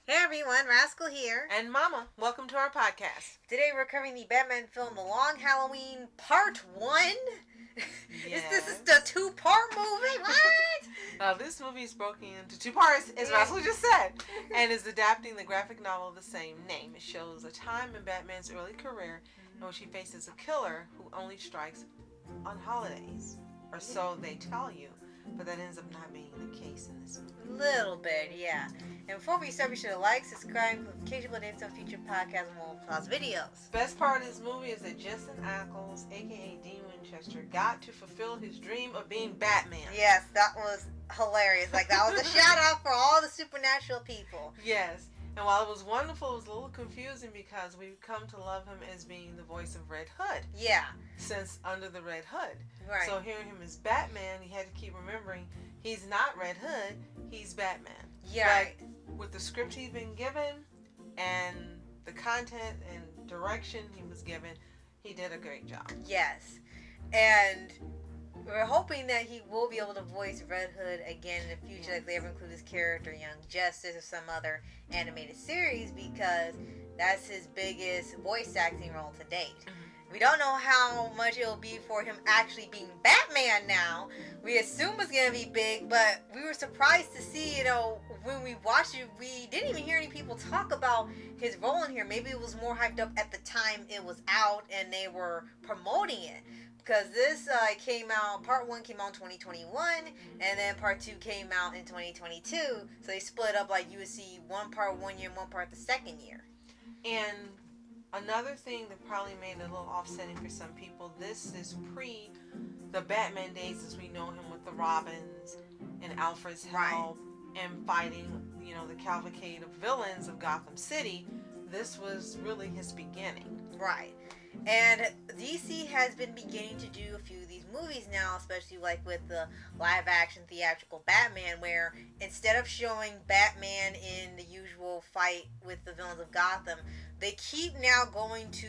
Hey everyone, Rascal here. And Mama, welcome to our podcast. Today we're covering the Batman film The Long Halloween Part 1. Yes. This is the two-part movie? What? Now this movie is broken into two parts, as Rascal just said, and is adapting the graphic novel of the same name. It shows a time in Batman's early career in which he faces a killer who only strikes on holidays. Or so they tell you. But that ends up not being the case in this movie. Little bit, yeah. And before we start, be sure to like, subscribe, notification bell, and some future podcasts and more plus videos. Best part of this movie is that Jensen Ackles, aka Dean Winchester, got to fulfill his dream of being Batman. Yes, that was hilarious. Like, that was a shout out for all the supernatural people. Yes. And while it was wonderful, it was a little confusing because we've come to love him as being the voice of Red Hood. Yeah. Since Under the Red Hood. Right. So hearing him as Batman, he had to keep remembering he's not Red Hood, he's Batman. Yeah. But with the script he'd been given and the content and direction he was given, he did a great job. Yes. And we're hoping that he will be able to voice Red Hood again in the future, like they ever include his character Young Justice or some other animated series, because that's his biggest voice acting role to date. We don't know how much it'll be for him actually being Batman now. We assume it's going to be big, but we were surprised to see, when we watched it, we didn't even hear any people talk about his role in here. Maybe it was more hyped up at the time it was out and they were promoting it. Because this came out, part 1 came out in 2021, and then part 2 came out in 2022. So they split up like you would see one part 1 year and one part the second year. And another thing that probably made it a little offsetting for some people, this is pre the Batman days as we know him with the Robins and Alfred's help and fighting, the cavalcade of villains of Gotham City. This was really his beginning. Right. And DC has been beginning to do a few of these movies now, especially like with the live-action theatrical Batman, where instead of showing Batman in the usual fight with the villains of Gotham, they keep now going to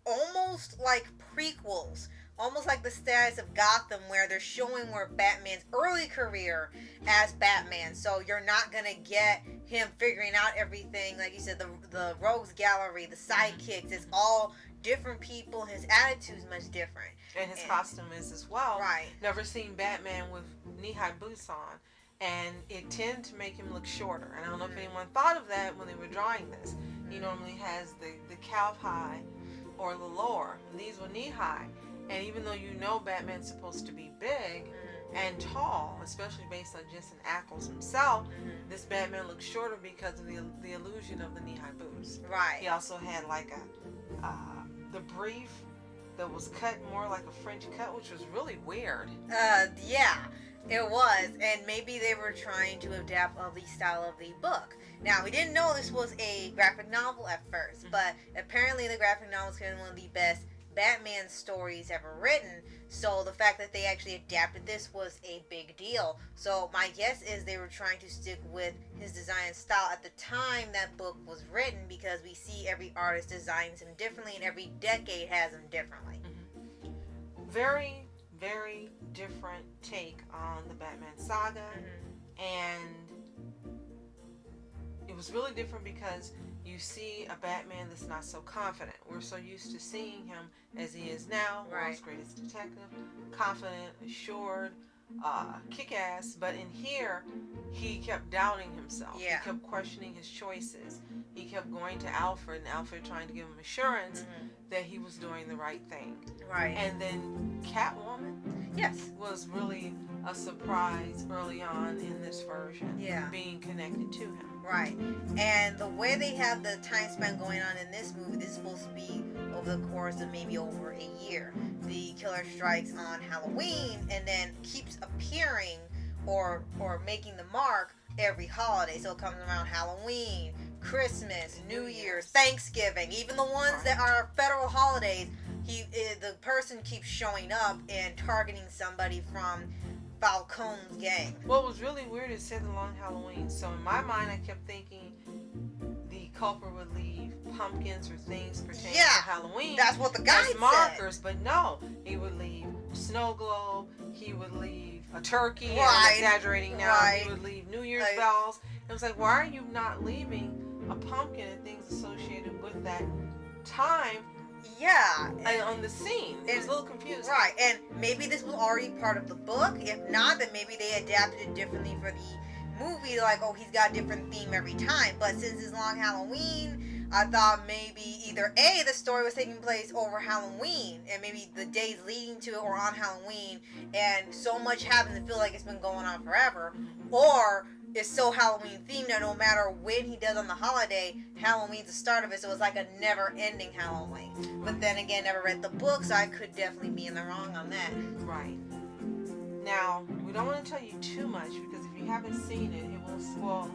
almost like prequels, almost like the status of Gotham, where they're showing more Batman's early career as Batman. So you're not going to get him figuring out everything. Like you said, the rogues gallery, the sidekicks, it's all different people. His attitude's much different. And his costume is as well. Right. Never seen Batman with knee-high boots on. And it tended to make him look shorter. And I don't know if anyone thought of that when they were drawing this. He normally has the calf-high or the lower. And these were knee-high. And even though Batman's supposed to be big and tall, especially based on Jensen Ackles himself, this Batman looks shorter because of the illusion of the knee-high boots. Right. He also had like the brief that was cut more like a French cut, which was really weird. Yeah, it was. And maybe they were trying to adapt of the style of the book. Now, we didn't know this was a graphic novel at first, but apparently the graphic novel is one of the best Batman stories ever written. So the fact that they actually adapted this was a big deal. So my guess is they were trying to stick with his design style at the time that book was written, because we see every artist designs him differently and every decade has him differently. Very, very different take on the Batman saga. And it was really different because you see a Batman that's not so confident. We're so used to seeing him as he is now, world's greatest detective, confident, assured, kick-ass. But in here, he kept doubting himself. Yeah. He kept questioning his choices. He kept going to Alfred, and Alfred trying to give him assurance that he was doing the right thing. Right. And then Catwoman, was really a surprise early on in this version. Yeah. Being connected to him. Right. And the way they have the time span going on in this movie, this is supposed to be over the course of maybe over a year. The killer strikes on Halloween and then keeps appearing or making the mark every holiday. So it comes around Halloween, Christmas, New Year's, Thanksgiving, even the ones that are federal holidays. The person keeps showing up and targeting somebody from Falcone's gang. What was really weird is said the long Halloween. So in my mind, I kept thinking the culprit would leave pumpkins or things pertaining to Halloween. That's what the guy as markers, but no, he would leave a snow globe. He would leave a turkey. I'm exaggerating now. He would leave New Year's bells. It was like, why are you not leaving a pumpkin and things associated with that time. Yeah. And on the scene. It was a little confusing. Right, and maybe this was already part of the book. If not, then maybe they adapted it differently for the movie. Like, oh, he's got a different theme every time. But since it's Long Halloween, I thought maybe either A, the story was taking place over Halloween, and maybe the days leading to it or on Halloween, and so much happened to feel like it's been going on forever, or it's so Halloween themed that no matter when he does on the holiday, Halloween's the start of it, so it's like a never-ending Halloween. But then again, never read the book, so I could definitely be in the wrong on that. Right. Now, we don't want to tell you too much, because if you haven't seen it, it will spoil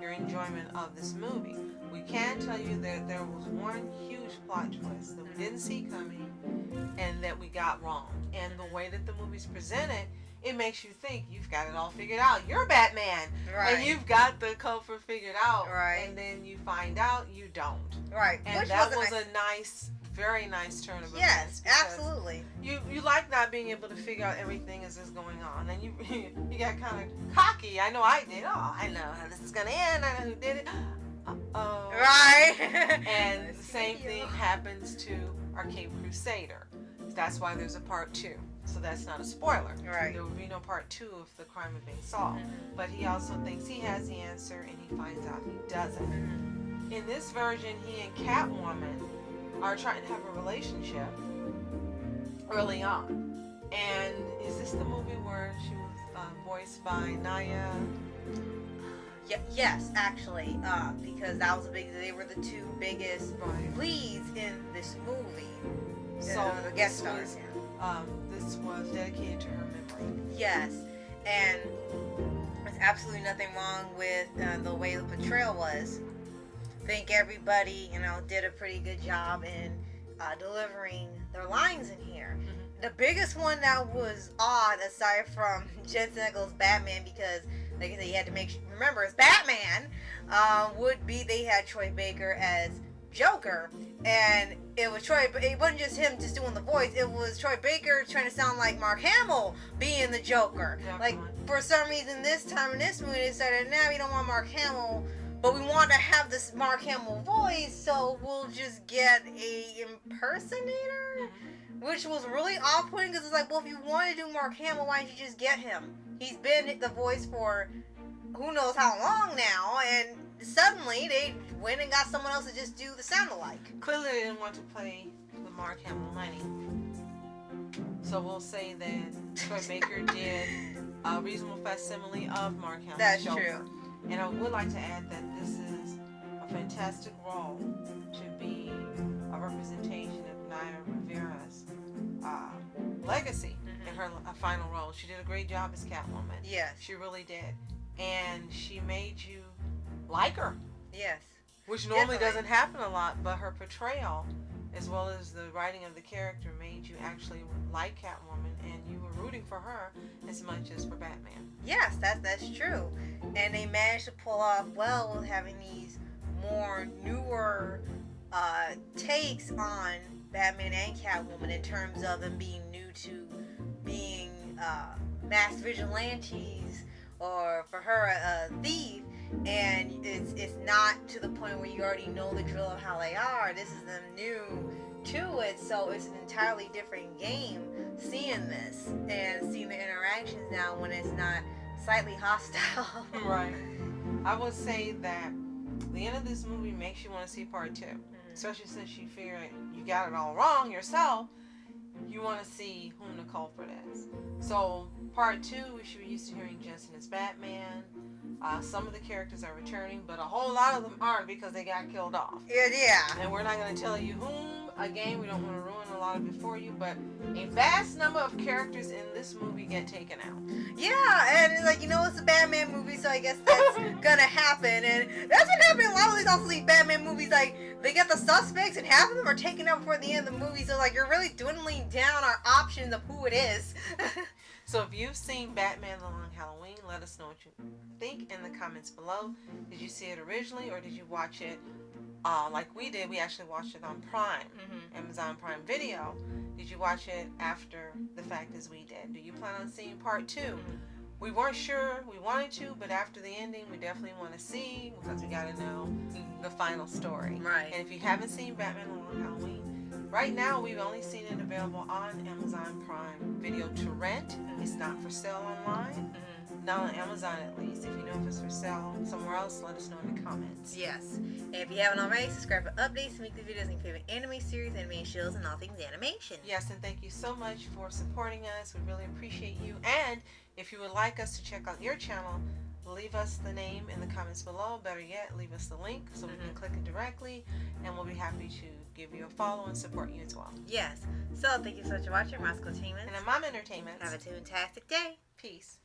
your enjoyment of this movie. We can tell you that there was one huge plot twist that we didn't see coming and that we got wrong. And the way that the movie's presented, it makes you think you've got it all figured out. You're Batman. Right. And you've got the culprit figured out. Right. And then you find out you don't. Right. And which that was a nice, very nice turn of events. Yes, absolutely. You like not being able to figure out everything as it's going on. And you got kind of cocky. I know I did. Oh, I know how this is going to end. I know who did it. Uh-oh. Right. And the same thing happens to our Cape Crusader. That's why there's a part 2. So that's not a spoiler. Right. There would be no part 2 if the crime had been solved. But he also thinks he has the answer, and he finds out he doesn't. In this version, he and Catwoman are trying to have a relationship early on. And is this the movie where she was voiced by Naya? Yes, actually, because that was they were the two biggest leads in this movie. So the guest stars. This was dedicated to her memory. Yes, and there's absolutely nothing wrong with the way the portrayal was. I think everybody, did a pretty good job in delivering their lines in here. The biggest one that was odd, aside from Jensen Ackles' Batman, because like I said, you had to remember it's Batman, would be they had Troy Baker as Joker, and it wasn't just him just doing the voice, it was Troy Baker trying to sound like Mark Hamill being the Joker. Like, for some reason this time in this movie they decided, nah, we don't want Mark Hamill, but we want to have this Mark Hamill voice, so we'll just get a impersonator, which was really off-putting, because it's like, well, if you want to do Mark Hamill, why don't you just get him? He's been the voice for who knows how long now, and suddenly they went and got someone else to just do the sound alike. Clearly they didn't want to play the Mark Hamill money. So we'll say that Troy Baker did a reasonable facsimile of Mark Hamill's That's Joker. true. And I would like to add that this is a fantastic role to be a representation of Naya Rivera's legacy in her final role. She did a great job as Catwoman. Yes. She really did. And she made you like her. Yes. Which normally doesn't happen a lot, but her portrayal, as well as the writing of the character, made you actually like Catwoman, and you were rooting for her as much as for Batman. Yes, that's true. And they managed to pull off well with having these more newer takes on Batman and Catwoman in terms of them being new to being masked vigilantes, or for her a thief. And it's not to the point where you already know the drill of how they are. This is them new to it, so it's an entirely different game seeing this and seeing the interactions now when it's not slightly hostile. Right. I would say that the end of this movie makes you want to see part 2, especially since you figure you got it all wrong yourself. You want to see whom the culprit is. So part 2, we should be used to hearing Jensen as Batman. Some of the characters are returning, but a whole lot of them aren't because they got killed off. Yeah. And we're not going to tell you whom. Again, we don't want to ruin a lot of it for you, but a vast number of characters in this movie get taken out. Yeah, and it's like, it's a Batman movie, so I guess that's gonna happen. And that's what happened in a lot of these Batman movies. Like, they get the suspects, and half of them are taken out before the end of the movie. So, like, you're really dwindling down our options of who it is. So if you've seen Batman The Long Halloween, let us know what you think in the comments below. Did you see it originally, or did you watch it like we did? We actually watched it on Prime, Amazon Prime Video. Did you watch it after the fact as we did? Do you plan on seeing part 2? we weren't sure we wanted to, but after the ending, we definitely want to see because we got to know the final story. Right. And if you haven't seen Batman Long Halloween, right now we've only seen it available on Amazon Prime Video to rent. It's not for sale online. Not on Amazon, at least. If you know if it's for sale somewhere else, let us know in the comments. Yes. And if you haven't already, subscribe for updates, weekly videos, and your favorite anime series, anime shows, and all things animation. Yes, and thank you so much for supporting us. We really appreciate you. And if you would like us to check out your channel, leave us the name in the comments below. Better yet, leave us the link so we can click it directly, and we'll be happy to give you a follow and support you as well. Yes. So, thank you so much for watching Roscoe Entertainment. And I'm Mom Entertainment. Have a fantastic day. Peace.